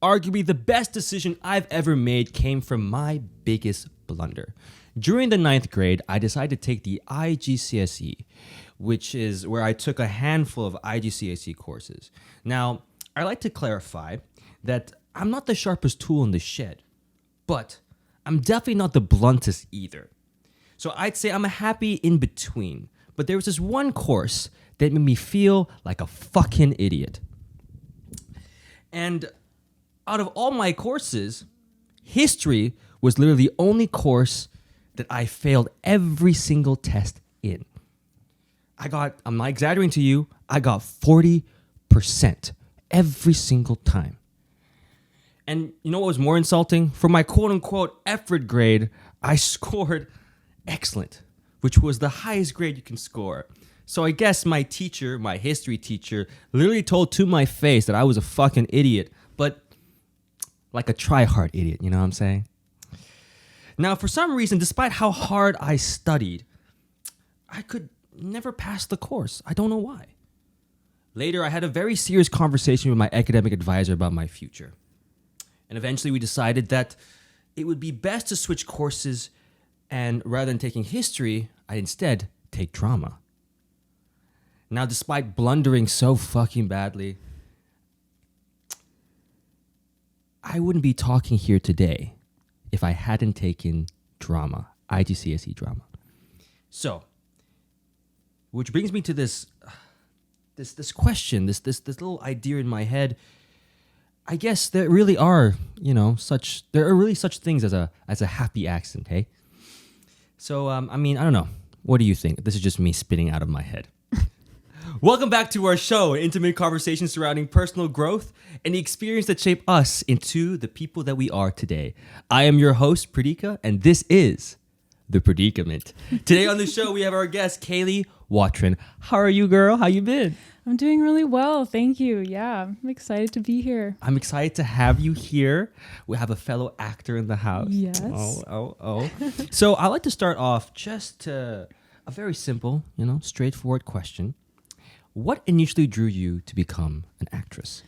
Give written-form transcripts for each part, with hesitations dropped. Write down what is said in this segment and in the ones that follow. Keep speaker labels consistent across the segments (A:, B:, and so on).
A: Arguably the best decision I've ever made came from my biggest blunder. During the 9th grade, I decided to take the IGCSE, which is where I took a handful of IGCSE courses. Now, I like to clarify that I'm not the sharpest tool in the shed, but I'm definitely not the bluntest either. So I'd say I'm a happy in between. But there was this one course that made me feel like a fucking idiot. And out of all my courses, history was literally the only course that I failed every single test in. I'm not exaggerating to you, I got 40% every single time. And you know what was more insulting? For my quote-unquote effort grade, I scored excellent, which was the highest grade you can score. So I guess my teacher, my history teacher, literally told to my face that I was a fucking idiot, but like a try-hard idiot, you know what I'm saying? Now, for some reason, despite how hard I studied, I could never pass the course. I don't know why. Later, I had a very serious conversation with my academic advisor about my future. And eventually we decided that it would be best to switch courses, and rather than taking history, I'd instead take drama. Now, despite blundering so fucking badly, I wouldn't be talking here today if I hadn't taken drama, IGCSE drama. So, which brings me to this question, this little idea in my head. I guess there really are, such things as a happy accident, hey? So, I don't know. What do you think? This is just me spitting out of my head. Welcome back to our show, intimate conversations surrounding personal growth and the experience that shape us into the people that we are today. I am your host, Pradika, and this is The Pradikament. Today on the show, we have our guest, Caylee Watrin. How are you, girl? How you been?
B: I'm doing really well, thank you. Yeah, I'm excited to be here.
A: I'm excited to have you here. We have a fellow actor in the house.
B: Yes.
A: Oh. So I like to start off just a very simple, straightforward question. What initially drew you to become an actress?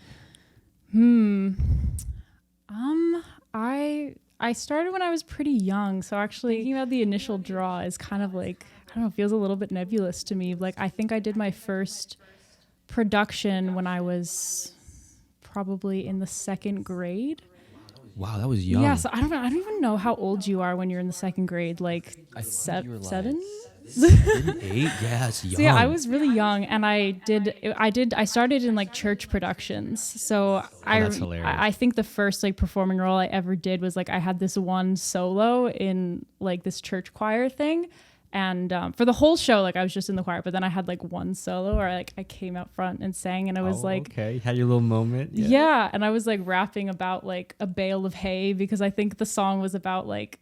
B: I started when I was pretty young, so actually thinking about the initial draw is kind of like, I don't know, feels a little bit nebulous to me. Like, I think I did my first production when I was probably in the 2nd grade.
A: Wow, that was young.
B: Yeah, so I don't even know how old you are when you're in the 2nd grade, like
A: I think you were
B: 7?
A: 7, 8? Yeah, it's young.
B: So yeah, I was really young, and I started in like church productions. So
A: that's hilarious.
B: I think the first like performing role I ever did was like I had this one solo in like this church choir thing. And for the whole show, like I was just in the choir, but then I had like one solo where I came out front and sang, and I was
A: okay, you had your little moment.
B: Yeah, and I was like rapping about like a bale of hay, because I think the song was about like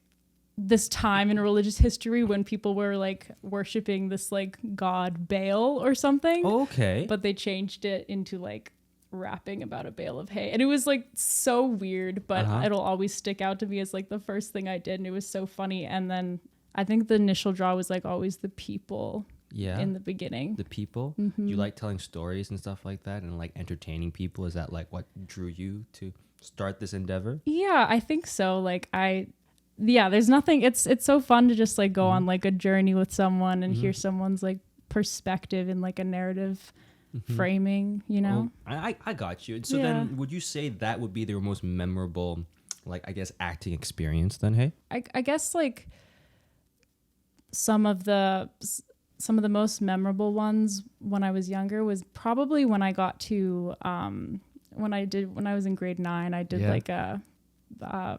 B: this time in religious history when people were like worshiping this like god Baal or something.
A: Okay.
B: But they changed it into like rapping about a bale of hay, and it was like so weird, but it'll always stick out to me as like the first thing I did, and it was so funny. And then I think the initial draw was like always the people in the beginning. The people?
A: Mm-hmm. You like telling stories and stuff like that, and like entertaining people? Is that like what drew you to start this endeavor?
B: Yeah, I think so. Like there's nothing, it's so fun to just like go on like a journey with someone and hear someone's like perspective in like a narrative framing,
A: Well, I got you. So then would you say that would be the most memorable, like, I guess, acting experience then, hey?
B: I guess like some of the most memorable ones when I was younger was probably when I got to when I was in grade 9, I did like a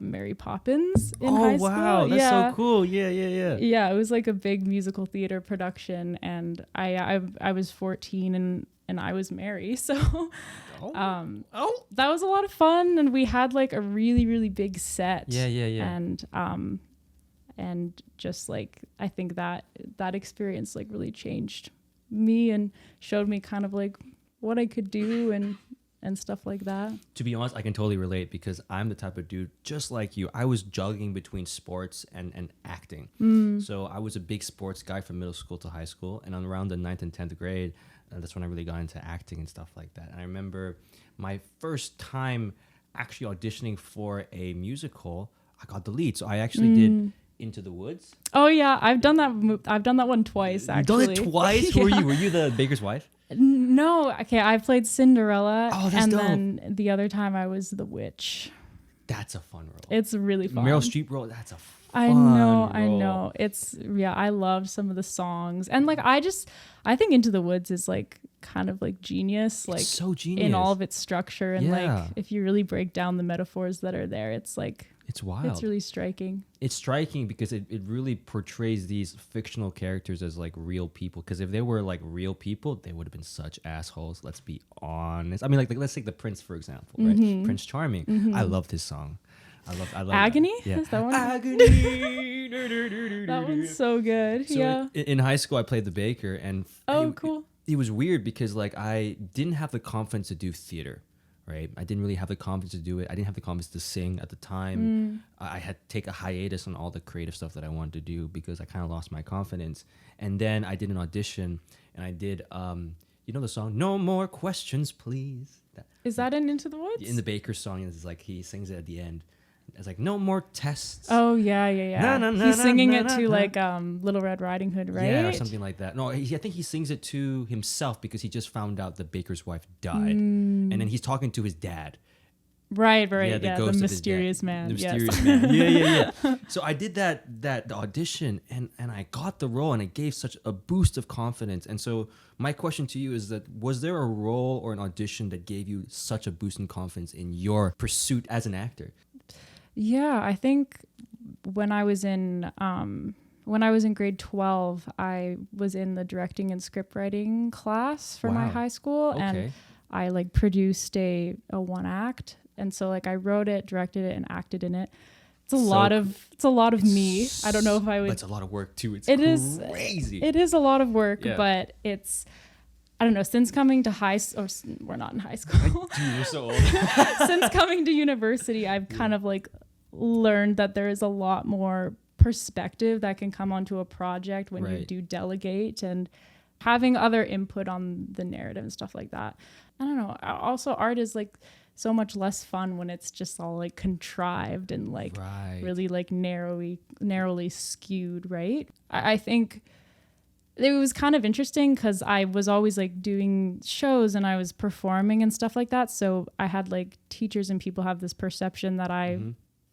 B: Mary Poppins in high school. Oh wow,
A: that's so cool. Yeah.
B: Yeah, it was like a big musical theater production, and I was 14 and I was Mary, so that was a lot of fun, and we had like a really, really big set. Yeah. And just like I think that experience like really changed me and showed me kind of like what I could do and stuff like that.
A: To be honest, I can totally relate, because I'm the type of dude just like you. I was juggling between sports and acting. So I was a big sports guy from middle school to high school, and around the 9th and 10th grade, that's when I really got into acting and stuff like that. And I remember my first time actually auditioning for a musical, I got the lead. So I actually did Into the Woods.
B: Oh yeah, I've done that. I've done that one twice. Actually,
A: You've done it twice. Who were you? Were you the baker's wife?
B: No, okay. I played Cinderella,
A: Oh, that's
B: and
A: dope.
B: then the other time I was the witch.
A: That's a fun role.
B: It's really fun.
A: Meryl Streep role. That's a fun
B: I know.
A: role.
B: It's I love some of the songs, and like I think Into the Woods is like kind of like genius, like
A: It's so genius
B: in all of its structure, and
A: Yeah.
B: like if you really break down the metaphors that are there, it's like
A: It's wild.
B: it's really striking.
A: It's striking because it really portrays these fictional characters as like real people. Because if they were like real people, they would have been such assholes. Let's be honest. I mean, like let's take the Prince for example, right? Prince Charming. I love this song. I love
B: Agony?
A: That. Yeah.
B: Is that one?
A: Agony.
B: That one's so good.
A: So
B: yeah.
A: in high school, I played the baker, and
B: Cool.
A: It was weird because like I didn't have the confidence to do theater, right? I didn't really have the confidence to do it. I didn't have the confidence to sing at the time. I had to take a hiatus on all the creative stuff that I wanted to do because I kind of lost my confidence. And then I did an audition, and I did you know the song "No More Questions, Please."
B: Is that in Into the Woods?
A: In the baker song, it's like he sings it at the end. It's like no more tests.
B: Oh yeah.
A: Na, na, na,
B: He's
A: na,
B: singing
A: na,
B: it
A: na,
B: to
A: na.
B: like Little Red Riding Hood, right?
A: Yeah, or something like that. No, I think he sings it to himself because he just found out the baker's wife died, and then he's talking to his dad.
B: Right.
A: Yeah,
B: Yeah,
A: ghost
B: the
A: of his
B: mysterious
A: dad.
B: man.
A: The
B: Yes.
A: mysterious man. Yeah. So I did that audition, and I got the role, and it gave such a boost of confidence. And so my question to you is that was there a role or an audition that gave you such a boost in confidence in your pursuit as an actor?
B: Yeah, I think when I was in grade 12, I was in the directing and script writing class for my
A: Wow.
B: high school, and
A: Okay.
B: I like produced a one act, and so like I wrote it, directed it, and acted in it. It's a lot of me. I don't know if I would.
A: But it's a lot of work too. It's
B: It is
A: crazy.
B: It is a lot of work,
A: Yeah.
B: but it's. I don't know. Since coming to we're not in high school.
A: Dude, you're so old.
B: Since coming to university, I've kind of like learned that there is a lot more perspective that can come onto a project when you
A: Right.
B: do delegate, and having other input on the narrative and stuff like that. I don't know. Also, art is like so much less fun when it's just all like contrived and like
A: Right.
B: really like narrowly skewed, right? I think it was kind of interesting because I was always like doing shows and I was performing and stuff like that. So I had like teachers and people have this perception that I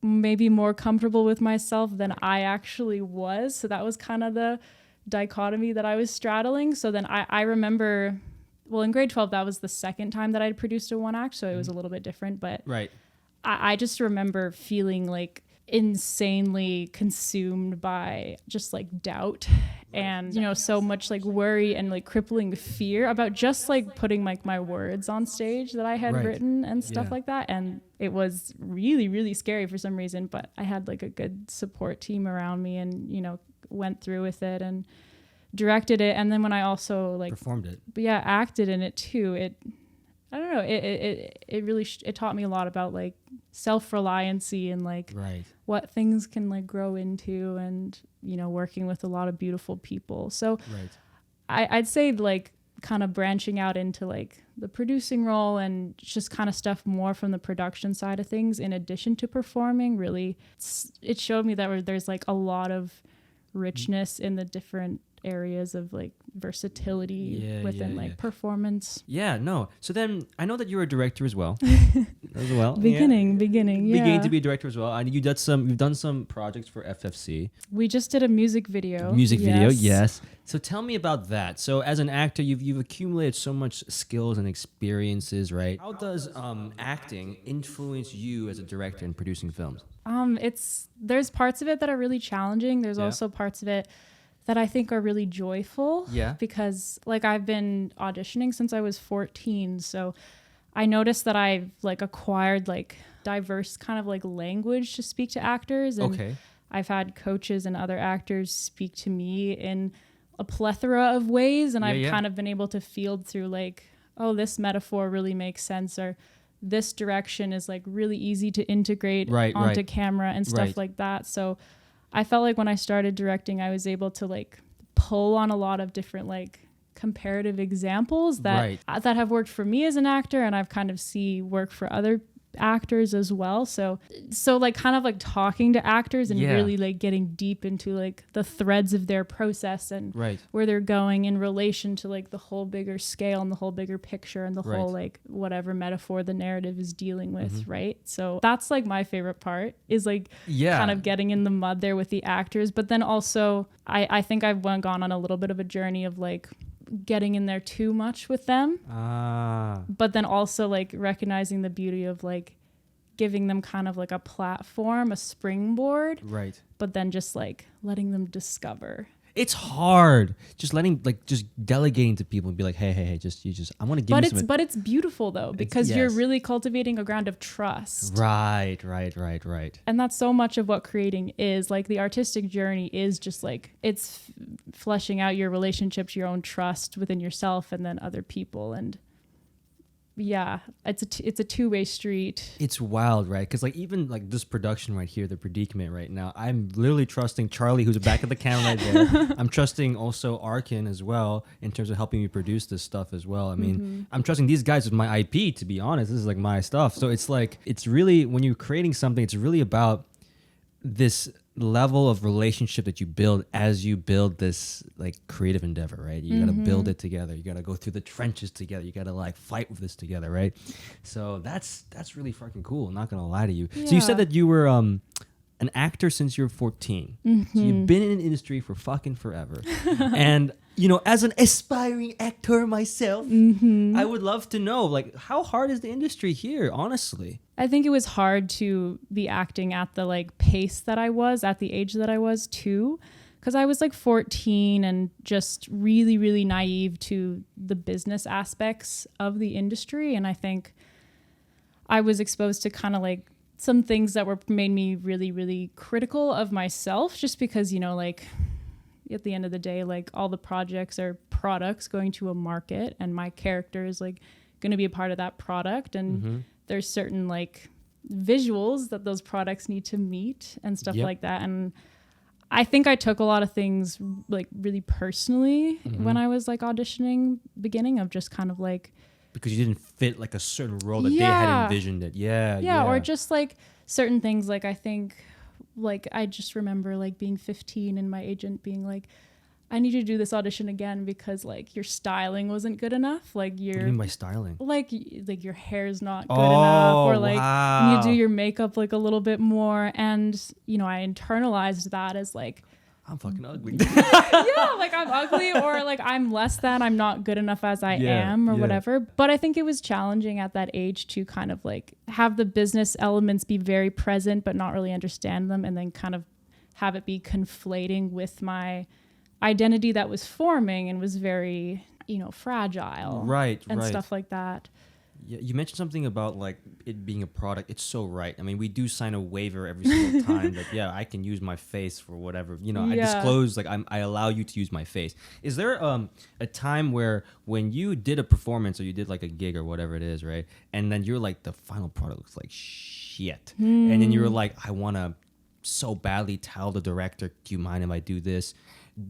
B: may be more comfortable with myself than I actually was. So that was kind of the dichotomy that I was straddling. So then I remember, well, in grade 12, that was the second time that I'd produced a one act. So it was a little bit different, but
A: Right.
B: I just remember feeling like insanely consumed by just like doubt and so much like worry and like crippling fear about just like putting like my words on stage that I had
A: Right.
B: written and stuff
A: Yeah.
B: like that. And it was really, really scary for some reason, but I had like a good support team around me and went through with it and directed it. And then when I also like
A: Performed it.
B: acted in it too, I don't know, it really it taught me a lot about like self-reliancy and like
A: Right.
B: what things can like grow into, and working with a lot of beautiful people. So
A: Right.
B: I'd say like kind of branching out into like the producing role and just kind of stuff more from the production side of things in addition to performing, really it showed me that there's like a lot of richness in the different areas of like versatility within like performance.
A: Yeah, no. So then I know that you're a director as well.
B: Beginning, yeah.
A: Beginning to be a director as well. And you've done some projects for FFC.
B: We just did a music video.
A: Video, yes. So tell me about that. So as an actor, you've accumulated so much skills and experiences, right? How does acting influence you as a director in producing films?
B: There's parts of it that are really challenging. There's
A: Yeah.
B: also parts of it that I think are really joyful.
A: Yeah.
B: Because like I've been auditioning since I was 14, so I noticed that I've like acquired like diverse kind of like language to speak to actors, and
A: Okay.
B: I've had coaches and other actors speak to me in a plethora of ways, and I've kind of been able to field through like, oh, this metaphor really makes sense, or this direction is like really easy to integrate onto camera and stuff like that. So I felt like when I started directing, I was able to like pull on a lot of different like comparative examples that have worked for me as an actor, and I've kind of see work for other actors as well. So like kind of like talking to actors and really like getting deep into like the threads of their process and where they're going in relation to like the whole bigger scale and the whole bigger picture and the whole like whatever metaphor the narrative is dealing with, right? So that's like my favorite part is like kind of getting in the mud there with the actors. But then also I think I've gone on a little bit of a journey of like getting in there too much with them, but then also like recognizing the beauty of like giving them kind of like a platform, a springboard, but then just like letting them discover.
A: It's hard just delegating to people and be like, hey, just I want to give you some.
B: But it's beautiful though, because you're really cultivating a ground of trust.
A: Right.
B: And that's so much of what creating is. Like the artistic journey is just like it's fleshing out your relationships, your own trust within yourself and then other people. And yeah, it's a two-way street.
A: It's wild, right? Because like even like this production right here, the Pradikament right now, I'm literally trusting Charlie, who's back at the camera right there. I'm trusting also Arkin as well in terms of helping me produce this stuff as well. I mean, I'm trusting these guys with my IP, to be honest. This is like my stuff. So it's like, it's really, when you're creating something, it's really about this level of relationship that you build as you build this like creative endeavor, right? You gotta build it together. You gotta go through the trenches together. You gotta like fight with this together, right? So that's really fucking cool. I'm not gonna lie to you. So you said that you were an actor since you were 14. So you've been in an industry for fucking forever. And you know, as an aspiring actor myself, I would love to know, like, how hard is the industry here, honestly?
B: I think it was hard to be acting at the like pace that I was, at the age that I was too, because I was like 14 and just really, really naive to the business aspects of the industry. And I think I was exposed to kind of like some things that made me really, really critical of myself, just because, you know, like at the end of the day, like all the projects are products going to a market and my character is like going to be a part of that product. And there's certain like visuals that those products need to meet and stuff like that. And I think I took a lot of things like really personally when I was like auditioning beginning of just kind of like,
A: because you didn't fit like a certain role that they had envisioned it. Yeah.
B: Or just like certain things. Like I think like I just remember like being 15 and my agent being like, I need you to do this audition again because like your styling wasn't good enough. Like
A: what do you mean by styling?
B: Like your hair's not good enough, or like you do your makeup like a little bit more. And you know, I internalized that as like,
A: I'm fucking ugly.
B: Like I'm ugly, or like I'm less than, I'm not good enough as I am, or whatever. But I think it was challenging at that age to kind of like have the business elements be very present but not really understand them, and then kind of have it be conflating with my identity that was forming and was very, you know, fragile, and stuff like that.
A: Yeah, you mentioned something about like it being a product. It's so right. I mean, we do sign a waiver every single time that I can use my face for whatever. You know, I disclose like I allow you to use my face. Is there a time where when you did a performance or you did like a gig or whatever it is, right? And then you're like, the final product looks like shit, and then you're like, I want to so badly tell the director, do you mind if I do this?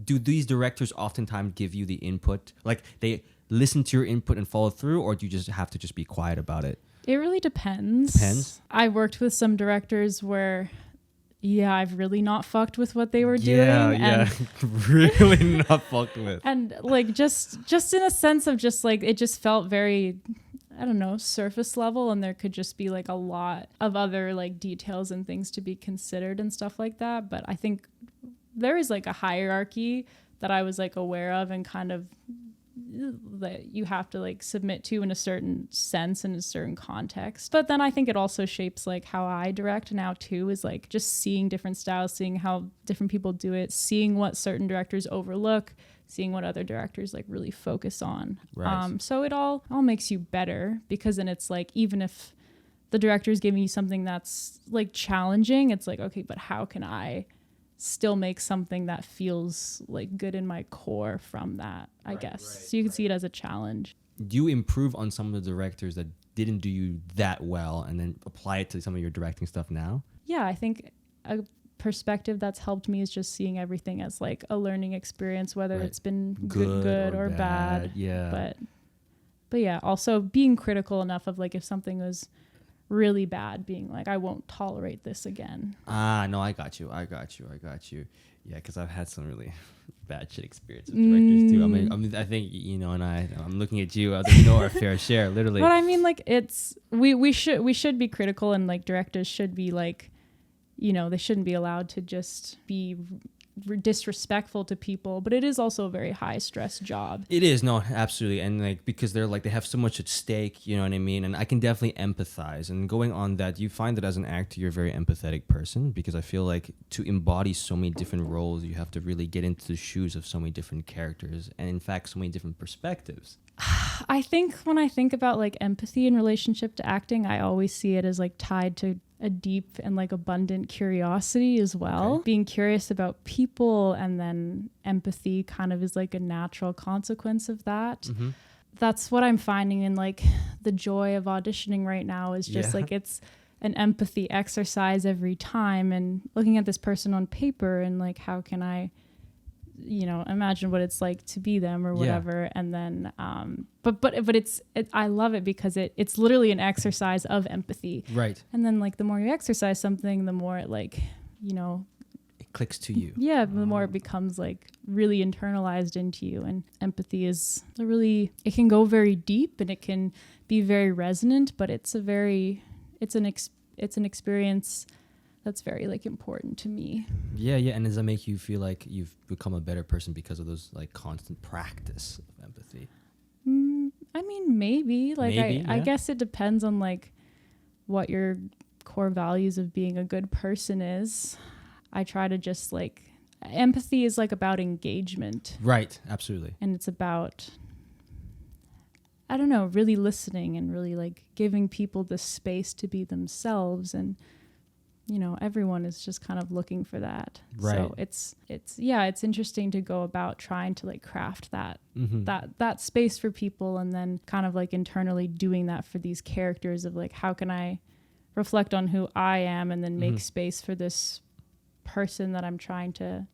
A: Do these directors oftentimes give you the input? Like they listen to your input and follow through, or do you just have to just be quiet about it?
B: It really depends. I worked with some directors where, I've really not fucked with what they were doing.
A: And really not fucked with.
B: And like just in a sense of just like, it just felt very, I don't know, surface level, and there could just be like a lot of other like details and things to be considered and stuff like that. But I think there is like a hierarchy that I was like aware of and kind of that you have to like submit to in a certain sense in a certain context. But then I think it also shapes like how I direct now too, is like just seeing different styles, seeing how different people do it, seeing what certain directors overlook, seeing what other directors like really focus on. So it all makes you better, because then it's like, even if the director is giving you something that's like challenging, it's like, okay, but how can I still make something that feels like good in my core from that, I guess. So you can see it as a challenge.
A: Do you improve on some of the directors that didn't do you that well and then apply it to some of your directing stuff now? Yeah,
B: I think a perspective that's helped me is just seeing everything as like a learning experience, whether it's been good or bad.
A: Yeah.
B: But yeah, also being critical enough of like, if something was really bad, being like, I won't tolerate this again.
A: No, I got you. Yeah, because I've had some really bad shit experiences with directors too. I mean, I think and I'm looking at you. I think our fair share, literally.
B: But I mean, like, it's we should be critical, and like directors should be like, they shouldn't be allowed to just be disrespectful to people, but it is also a very high stress job.
A: It is, no, absolutely. And like, because they're like, they have so much at stake, you know what I mean? And I can definitely empathize. And going on that, you find that as an actor, you're a very empathetic person, because I feel like to embody so many different roles, you have to really get into the shoes of so many different characters, and in fact, so many different perspectives.
B: I think when I think about like empathy in relationship to acting, I always see it as like tied to a deep and like abundant curiosity as well. Okay. Being curious about people, and then empathy kind of is like a natural consequence of that. Mm-hmm. That's what I'm finding in like the joy of auditioning right now, is just like it's an empathy exercise every time, and looking at this person on paper and like, how can I imagine what it's like to be them or whatever. Yeah. And then, but I love it because it's literally an exercise of empathy.
A: Right.
B: And then like, the more you exercise something, the more it like,
A: it clicks to you.
B: Yeah. The more it becomes like really internalized into you. And empathy is it can go very deep, and it can be very resonant, but it's an experience that's very like important to me.
A: Yeah. And does that make you feel like you've become a better person because of those like constant practice of empathy?
B: I mean, maybe. Like, I guess it depends on like what your core values of being a good person is. I try to just like, empathy is like about engagement.
A: Right. Absolutely.
B: And it's about, I don't know, really listening and really like giving people the space to be themselves. And everyone is just kind of looking for that.
A: Right.
B: So it's interesting to go about trying to like craft that, that space for people, and then kind of like internally doing that for these characters of like, how can I reflect on who I am, and then make space for this person that I'm trying to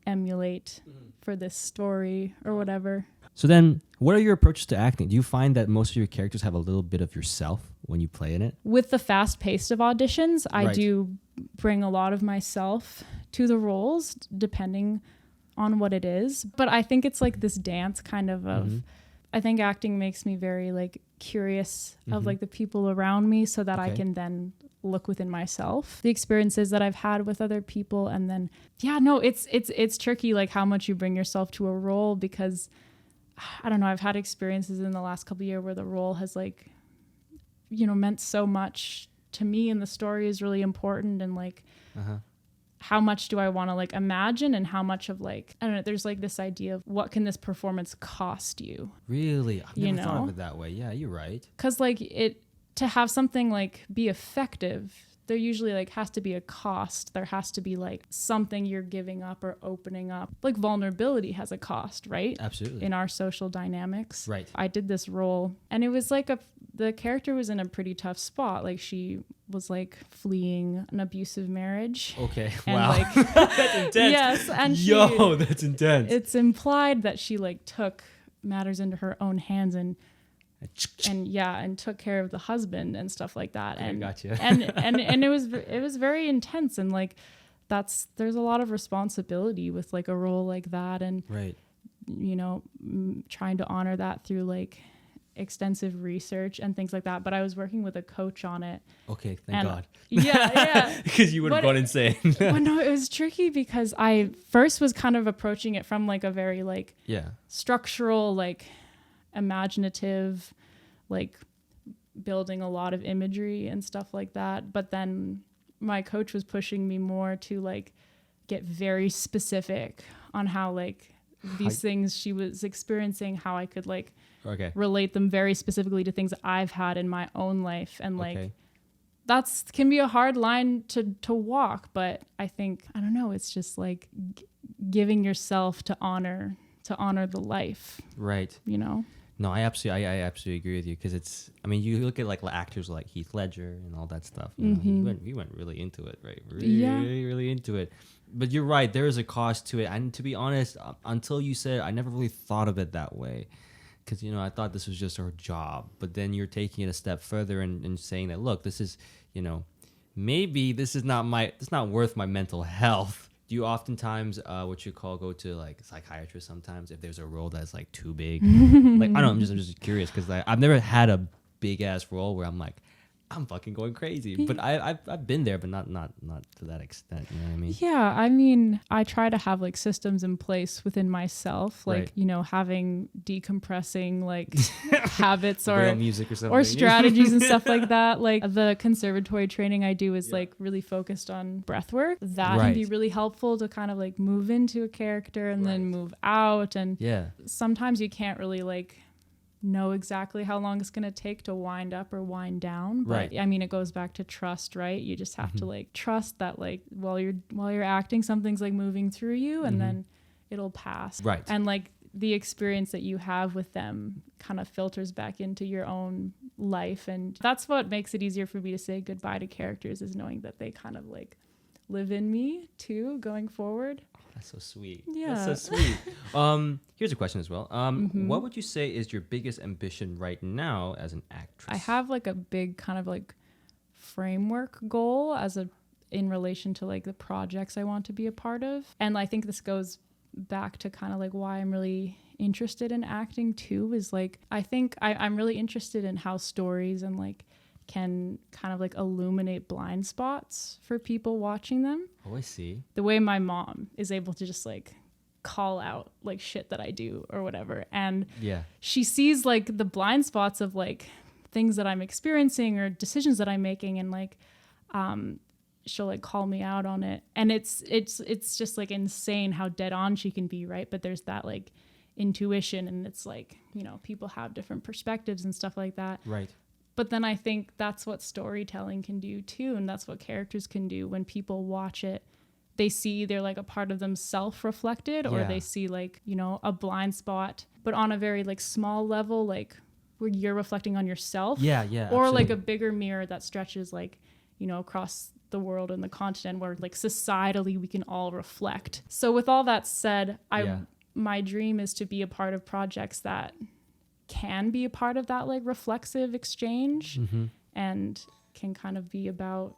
B: emulate for this story or whatever.
A: So then, what are your approaches to acting? Do you find that most of your characters have a little bit of yourself when you play in it?
B: With the fast pace of auditions, I do bring a lot of myself to the roles, depending on what it is. But I think it's like this dance kind of I think acting makes me very like curious of like the people around me, so that I can then look within myself, the experiences that I've had with other people. And then, it's tricky, like how much you bring yourself to a role, because I don't know, I've had experiences in the last couple of years where the role has like, meant so much to me, and the story is really important, and like how much do I want to like imagine, and how much of like, I don't know, there's like this idea of what can this performance cost you?
A: Really? I've never thought of it that way. Yeah, you're right.
B: Because like to have something like be effective, there usually like has to be a cost. There has to be like something you're giving up or opening up. Like vulnerability has a cost, right?
A: Absolutely.
B: In our social dynamics.
A: Right.
B: I did this role, and it was like the character was in a pretty tough spot. Like, she was like fleeing an abusive marriage.
A: Okay.
B: And
A: wow.
B: Like,
A: that's intense.
B: Yes. And
A: that's intense.
B: It's implied that she like took matters into her own hands and took care of the husband and stuff like that.
A: Okay,
B: and
A: gotcha.
B: and it was very intense, and like there's a lot of responsibility with like a role like that, and
A: right.
B: Trying to honor that through like extensive research and things like that. But I was working with a coach on it.
A: Okay, thank God.
B: Yeah.
A: Because you would have gone insane.
B: Well, no, it was tricky because I first was kind of approaching it from like a very like structural, like imaginative, like building a lot of imagery and stuff like that. But then my coach was pushing me more to like get very specific on how like these things she was experiencing, how I could like relate them very specifically to things I've had in my own life. And like that's can be a hard line to walk, but I think, I don't know, it's just like giving yourself to honor the life.
A: Right. No, I absolutely agree with you, because it's, I mean, you look at like actors like Heath Ledger and all that stuff. He went really into it, right? Really into it. But you're right, there is a cost to it. And to be honest, until you said it, I never really thought of it that way. because I thought this was just our job, but then you're taking it a step further and saying that, look, this is, maybe this is not worth my mental health. Do you oftentimes go to like psychiatrist sometimes if there's a role that's like too big? Like, I don't know, I'm just curious because I've never had a big ass role where I'm like, I'm fucking going crazy. But I've been there, but not to that extent. You know what I mean?
B: Yeah, I mean, I try to have like systems in place within myself, like
A: Right.
B: having decompressing like habits
A: Real music or something.
B: or strategies and stuff like that. Like the conservatory training I do is like really focused on breath work. That can be really helpful to kind of like move into a character and then move out. And sometimes you can't really like know exactly how long it's going to take to wind up or wind down, but I mean, it goes back to trust, right? You just have to like trust that like while you're acting, something's like moving through you, and then it'll pass,
A: right?
B: And like the experience that you have with them kind of filters back into your own life, and that's what makes it easier for me to say goodbye to characters, is knowing that they kind of like live in me too going forward.
A: That's so sweet.
B: Yeah.
A: That's so sweet. Here's a question as well. What would you say is your biggest ambition right now as an actress?
B: I have like a big kind of like framework goal in relation to like the projects I want to be a part of. And I think this goes back to kind of like why I'm really interested in acting too, is like, I think I'm really interested in how stories and like can kind of like illuminate blind spots for people watching them.
A: Oh, I see.
B: The way my mom is able to just like call out like shit that I do or whatever. And she sees like the blind spots of like things that I'm experiencing or decisions that I'm making, and like she'll like call me out on it. And it's just like insane how dead on she can be, right? But there's that like intuition, and it's like, people have different perspectives and stuff like that.
A: Right.
B: But then I think that's what storytelling can do too, and that's what characters can do. When people watch it, they see they're like a part of themselves reflected, or they see like, a blind spot, but on a very like small level, like where you're reflecting on yourself.
A: Or
B: absolutely. Like a bigger mirror that stretches like, across the world and the continent, where like societally we can all reflect. So with all that said, my dream is to be a part of projects that can be a part of that like reflexive exchange, and can kind of be about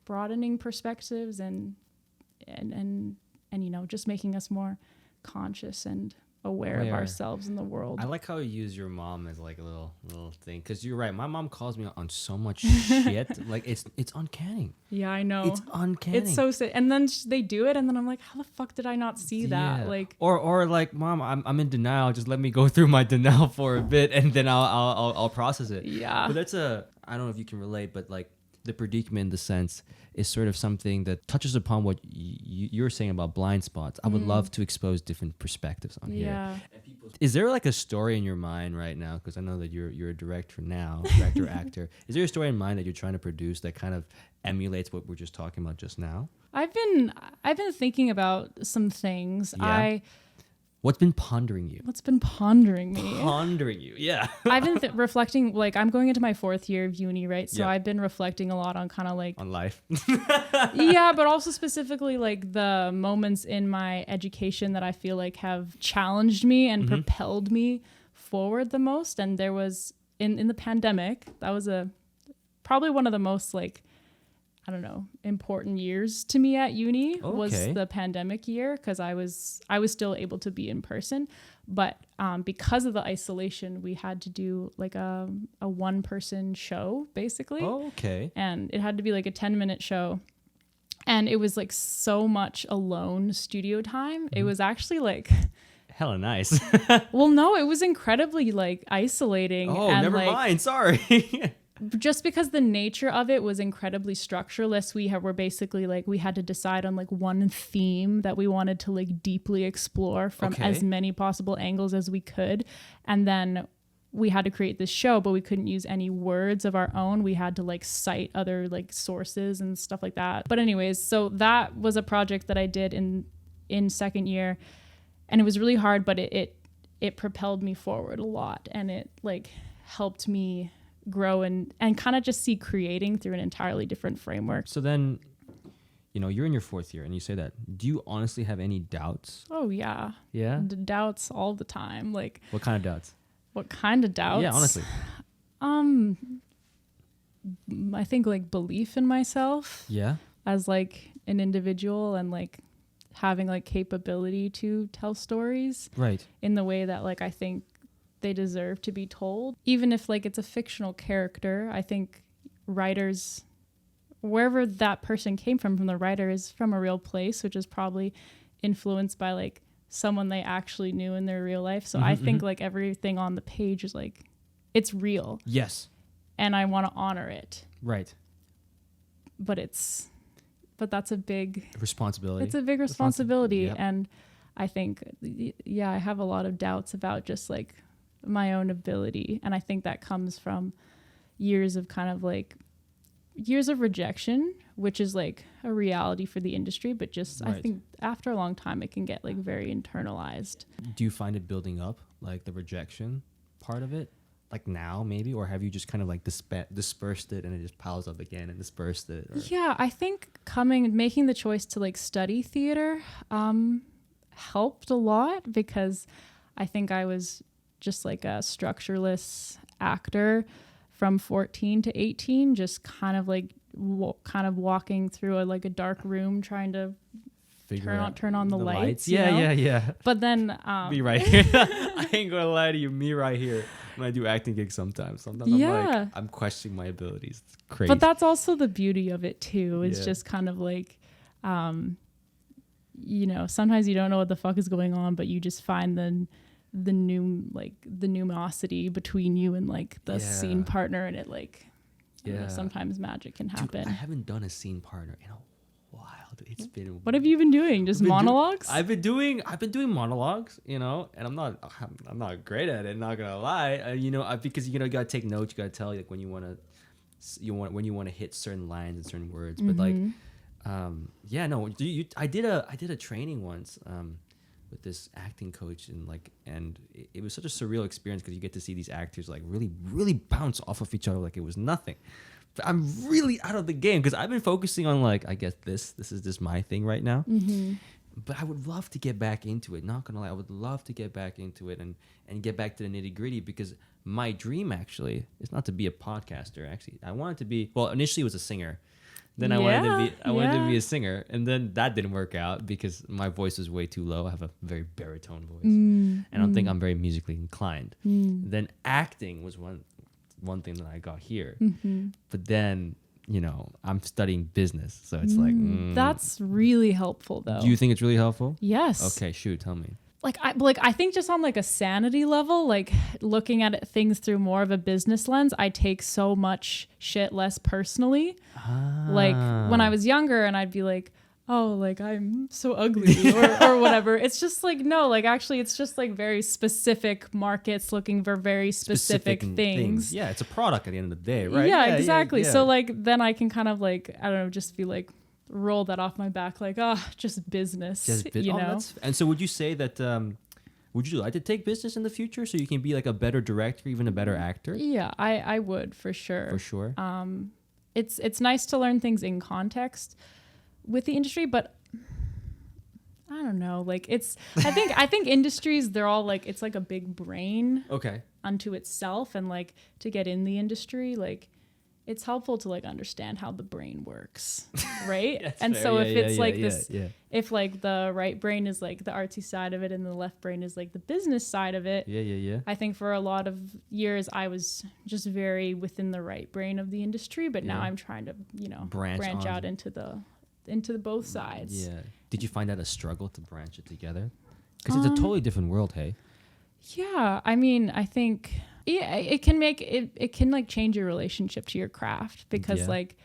B: broadening perspectives and just making us more conscious and aware of ourselves in the world.
A: I like how you use your mom as like a little thing, because you're right. My mom calls me on so much shit. Like it's uncanny.
B: Yeah, I know.
A: It's uncanny.
B: It's so sick. And then they do it, and then I'm like, how the fuck did I not see that? Like,
A: or like, Mom, I'm in denial. Just let me go through my denial for a bit, and then I'll process it.
B: Yeah.
A: But that's I don't know if you can relate, but like the predicament in the sense is sort of something that touches upon what you're saying about blind spots. I would love to expose different perspectives on here. Is there like a story in your mind right now? Because I know that you're a director now, actor. Is there a story in mind that you're trying to produce that kind of emulates what we're just talking about just now?
B: I've been thinking about some things.
A: Yeah. What's been pondering you?
B: What's been pondering me?
A: Pondering you, yeah.
B: I've been reflecting, like I'm going into my 4th year of uni, right? So I've been reflecting a lot on kind of like...
A: on life.
B: Yeah, but also specifically like the moments in my education that I feel like have challenged me and propelled me forward the most. And there was, in the pandemic, that was probably one of the most like, I don't know, important years to me at uni was the pandemic year, because I was still able to be in person, but because of the isolation, we had to do like a 1-person show basically.
A: Oh, okay.
B: And it had to be like a 10-minute show, and it was like so much alone studio time. It was actually like
A: hella nice.
B: Well, no, it was incredibly like isolating.
A: Oh,
B: and,
A: never mind. Sorry.
B: Just because the nature of it was incredibly structureless, were basically like, we had to decide on like one theme that we wanted to like deeply explore from as many possible angles as we could. And then we had to create this show, but we couldn't use any words of our own. We had to like cite other like sources and stuff like that. But anyways, so that was a project that I did in 2nd year, and it was really hard, but it propelled me forward a lot, and it like helped me grow and kind of just see creating through an entirely different framework.
A: So then, you're in your 4th year and you say that. Do you honestly have any doubts?
B: Oh yeah.
A: Yeah.
B: Doubts all the time. Like,
A: What kind of doubts?
B: what kind of doubts?
A: Yeah, honestly.
B: I think like belief in myself.
A: Yeah.
B: As like an individual and like having like capability to tell stories
A: Right.
B: in the way that like I think they deserve to be told. Even if like it's a fictional character, I think writers, wherever that person came from the writer is from a real place, which is probably influenced by like someone they actually knew in their real life. So I think like everything on the page is like, it's real.
A: Yes.
B: And I want to honor it.
A: Right.
B: But that's a big
A: responsibility.
B: It's a big responsibility.
A: Yep.
B: And I think, yeah, I have a lot of doubts about just like my own ability. And I think that comes from years of rejection, which is like a reality for the industry. But just,
A: Right.
B: I think after a long time, it can get like very internalized.
A: Do you find it building up, like the rejection part of it? Like now maybe, or have you just kind of like dispersed it and it just piles up again and dispersed it? Or?
B: Yeah, I think making the choice to like study theater helped a lot, because I think I was just like a structureless actor from 14 to 18, just kind of like walking through a dark room trying to turn on the lights.
A: Yeah.
B: But then
A: me right here. I ain't gonna lie to you, me right here. When I do acting gigs sometimes I'm like, I'm questioning my abilities. It's crazy.
B: But that's also the beauty of it too, is
A: Yeah.
B: just kind of like, sometimes you don't know what the fuck is going on, but you just find the numerosity between you and like the scene partner, and it like, sometimes magic can happen.
A: Dude, I haven't done a scene partner in a while. It's been.
B: What have you been doing? Just monologues?
A: I've been doing monologues, and I'm not great at it. Not gonna lie, because you gotta take notes. You gotta tell like when you want to hit certain lines and certain words. But like, I did a training once with this acting coach, and it was such a surreal experience because you get to see these actors like really really bounce off of each other like it was nothing. I'm really out of the game because I've been focusing on like, I guess this is just my thing right now. Mm-hmm. But I would love to get back into it. Not gonna lie, I would love to get back into it and get back to the nitty gritty, because my dream actually is not to be a podcaster. Actually, I wanted to be, well, initially it was a singer. Then I wanted to be a singer, and then that didn't work out because my voice was way too low. I have a very baritone voice, and I don't think I'm very musically inclined. Then acting was one thing that I got here. But then, I'm studying business. So it's
B: That's really helpful though.
A: Do you think it's really helpful?
B: Yes.
A: Okay, shoot, tell me.
B: I think just on like a sanity level, like looking at things through more of a business lens, I take so much shit less personally. Like when I was younger and I'd be like, oh, like I'm so ugly or whatever. It's just like, no, like actually it's just like very specific markets looking for very specific things.
A: Yeah, it's a product at the end of the day, right?
B: Yeah, exactly. Yeah. So like then I can kind of like, I don't know, just be like, roll that off my back, like, just business,
A: And so would you say that, would you like to take business in the future so you can be like a better director, even a better actor?
B: Yeah, I would for sure.
A: For sure.
B: It's nice to learn things in context with the industry, but I don't know, like I think industries, they're all like, it's like a big brain unto itself, and like to get in the industry, like it's helpful to like understand how the brain works, right? And fair. So if it's like this, if like the right brain is like the artsy side of it and the left brain is like the business side of it, I think for a lot of years I was just very within the right brain of the industry, but now I'm trying to branch out into the both sides. Yeah.
A: Did you find that a struggle to branch it together? Because it's a totally different world, hey?
B: Yeah, I mean, I think it can make it can like change your relationship to your craft, because like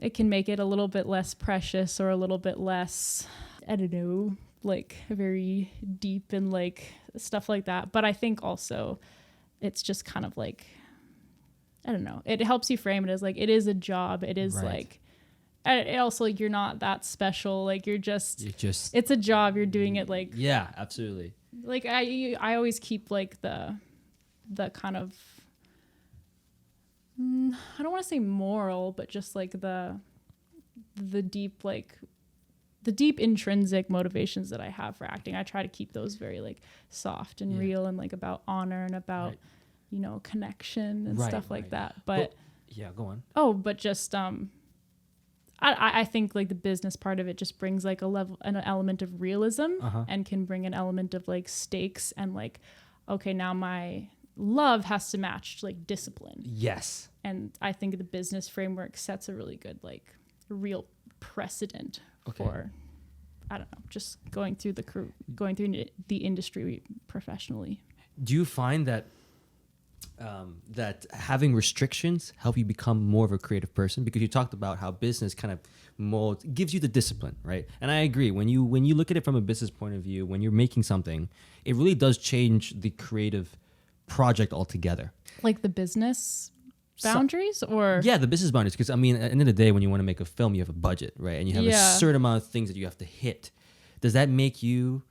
B: it can make it a little bit less precious or a little bit less, I don't know, like very deep and like stuff like that. But I think also it's just kind of like, I don't know, it helps you frame it as like, it is a job. It is like, it also like, you're not that special. Like you're just it's a job. You're doing it like,
A: yeah, absolutely.
B: Like I always keep like the kind of, I don't want to say moral, but just like the the deep intrinsic motivations that I have for acting. I try to keep those very like soft and real and like about honor and about connection and stuff like that. But
A: yeah, go on.
B: But just I think like the business part of it just brings like an element of realism and can bring an element of like stakes and like, okay, now my love has to match like discipline.
A: Yes.
B: And I think the business framework sets a really good like real precedent for, I don't know, just going through the industry professionally.
A: Do you find that that having restrictions help you become more of a creative person? Because you talked about how business kind of gives you the discipline, right? And I agree. When you look at it from a business point of view, when you're making something, it really does change the creative project altogether.
B: Like the business boundaries or?
A: Yeah, the business boundaries. Because, I mean, at the end of the day, when you want to make a film, you have a budget, right? And you have a certain amount of things that you have to hit. Does that make you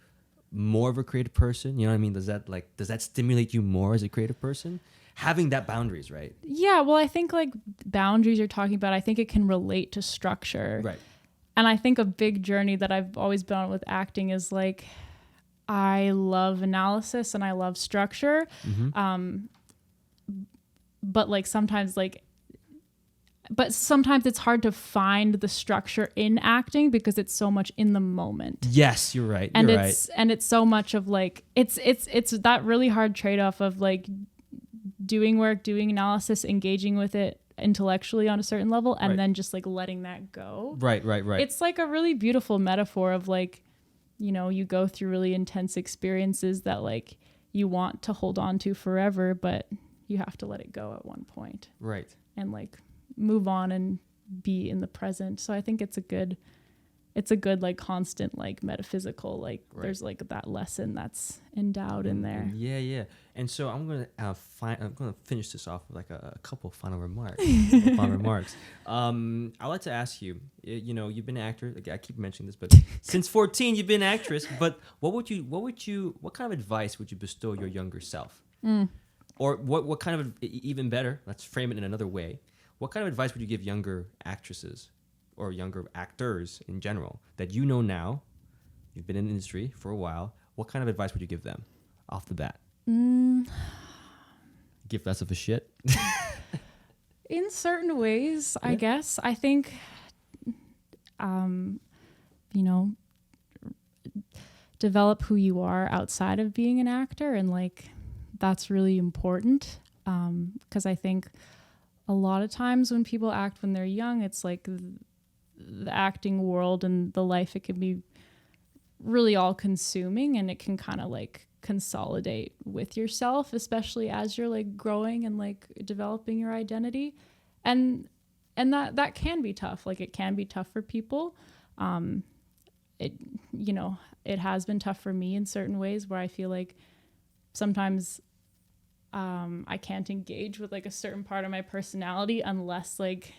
A: more of a creative person? You know what I mean? Does that stimulate you more as a creative person? Having that boundaries, right?
B: Yeah, well, I think like boundaries you're talking about, I think it can relate to structure.
A: Right.
B: And I think a big journey that I've always been on with acting is like, I love analysis and I love structure. But sometimes it's hard to find the structure in acting because it's so much in the moment.
A: Yes, you're right.
B: And it's so much of like, it's that really hard trade-off of like doing work, doing analysis, engaging with it intellectually on a certain level, and then just like letting that go.
A: Right.
B: It's like a really beautiful metaphor of like, you know, you go through really intense experiences that like you want to hold on to forever, but you have to let it go at one point.
A: Right.
B: And like move on and be in the present. So I think it's a good like constant like metaphysical like there's like that lesson that's endowed in there.
A: Yeah. And so I'm gonna finish this off with like a couple final remarks. I'd like to ask you. You know, you've been an actor. Like, I keep mentioning this, but since 14, you've been an actress. But what kind of advice would you bestow your younger self? Or what kind of, even better, let's frame it in another way. What kind of advice would you give younger actresses or younger actors in general that you know now? You've been in the industry for a while. What kind of advice would you give them off the bat? Give less of a shit?
B: In certain ways, I guess. I think, you know, develop who you are outside of being an actor, and like that's really important. Because I think a lot of times when people act when they're young, it's like the acting world and the life, it can be really all consuming, and it can kind of like consolidate with yourself, especially as you're like growing and like developing your identity. And that can be tough. Like it can be tough for people. It has been tough for me in certain ways where I feel like sometimes I can't engage with like a certain part of my personality unless like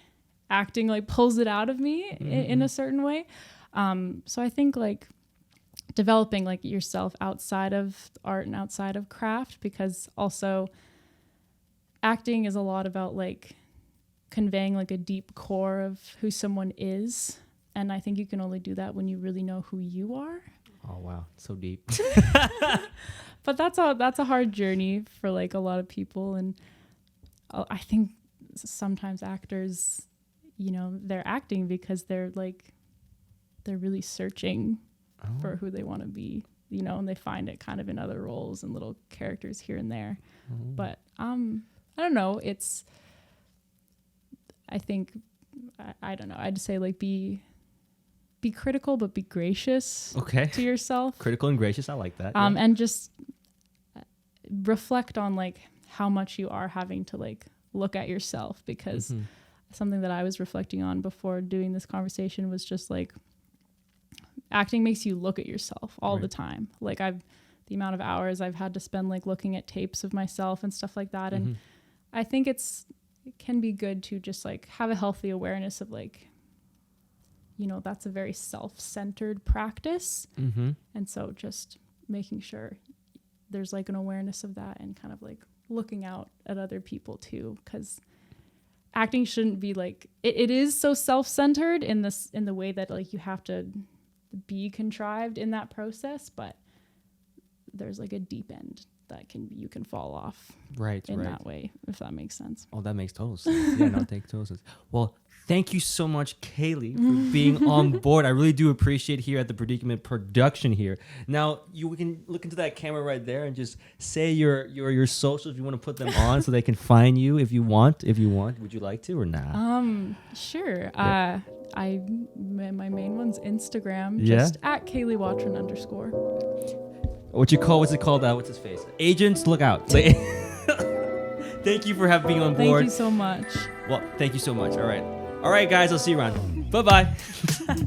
B: acting like pulls it out of me in a certain way. So I think like developing like yourself outside of art and outside of craft, because also acting is a lot about like conveying like a deep core of who someone is. And I think you can only do that when you really know who you are.
A: Oh, wow. So deep.
B: But that's a hard journey for like a lot of people. And I think sometimes actors, you know, they're acting because they're really searching for who they want to be, you know, and they find it kind of in other roles and little characters here and there. But I don't know. I don't know. I'd say like be critical, but be gracious to yourself.
A: Critical and gracious. I like that.
B: And just reflect on like how much you are having to like look at yourself, because something that I was reflecting on before doing this conversation was just like acting makes you look at yourself all the time. Like the amount of hours I've had to spend like looking at tapes of myself and stuff like that. And I think it can be good to just like have a healthy awareness of like, you know, that's a very self-centered practice. And so just making sure there's like an awareness of that and kind of like looking out at other people too. Because acting shouldn't be like it is so self-centered in the way that like you have to be contrived in that process, but there's like a deep end that you can fall off in that way, if that makes sense.
A: Oh, that makes total sense. Yeah, no, it makes total sense. Well, thank you so much, Caylee, for being on board. I really do appreciate here at the Pradikament production here. Now, you can look into that camera right there and just say your socials if you want to put them on so they can find you if you want. Would you like to or not?
B: Sure.
A: Yeah.
B: My main one's Instagram,
A: Yeah?
B: just at Caylee Watrin _
A: What's it called? What's his face? Agents, look out. Thank you for being on board.
B: Thank you so much.
A: Well, thank you so much. All right, guys, I'll see you around. Bye-bye.